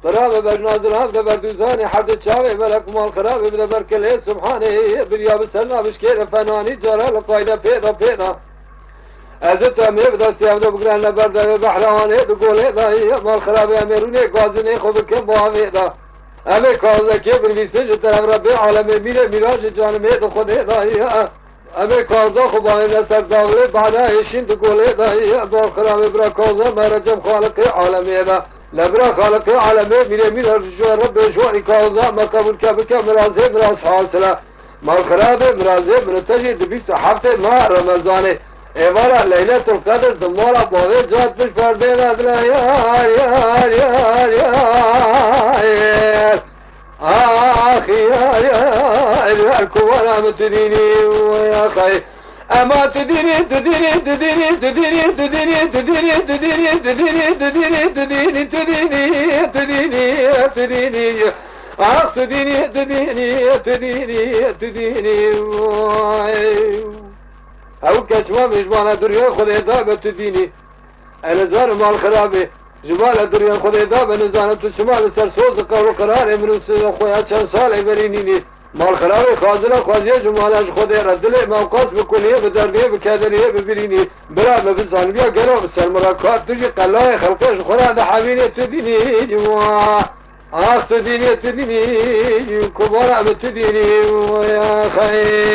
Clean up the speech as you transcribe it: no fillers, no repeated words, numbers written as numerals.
تراب برنازراب ده بردوزاني حد تشاوي ملك مال خراب بده بركله سبحانه بريا بسرنا بشكير فناني جرى لقايده بيضا بيضا ازت امي بده استيابده بقران لبرده بحرانه تقول هذا مال خراب اميروني قازني خو بكم بواميدا امي كازا كبر بيسج ترى ربي عالم ميره ميراج جان ميد خود هذا امي كازا خو باين سر داوله بعدا يشين تقول هذا مال خراب برا كازا مرجم خالق عالم هذا لبرا خالق عالمي ميري مير رجوع رب جواري كوزا ما قبل كبك مرازي مراز حاصلة ما خراب مرازي من تجد بيست حفته ما رمضاني إمارة ليلة القدر دمارة بوضي جات مش فردين أدنى يار يار يار يار آخي يار يار كوانا متديني ويا خي أما تديني تديني تديني تديني تديني تديني تديني تديني تديني تديني تديني تديني تديني أخ تديني تديني تديني تديني أو كشما مجمانا دريا خذ إضافة تديني أنا زار مال خرابي جمال دريا خذ إضافة نزانة تشمال سرسوز قرار قرار من خويا كان صالح برينيني مال خرابي خازنه خوازيه جمالاش خود ردله موقاس بكليه بدربيه بكادريه ببريني بلا ما بزانبيا قالوا بالسلمراكات تجي قلاي خلقش خورا ده حبيبي تديني جوا اخ تديني كبار تديني ويا خير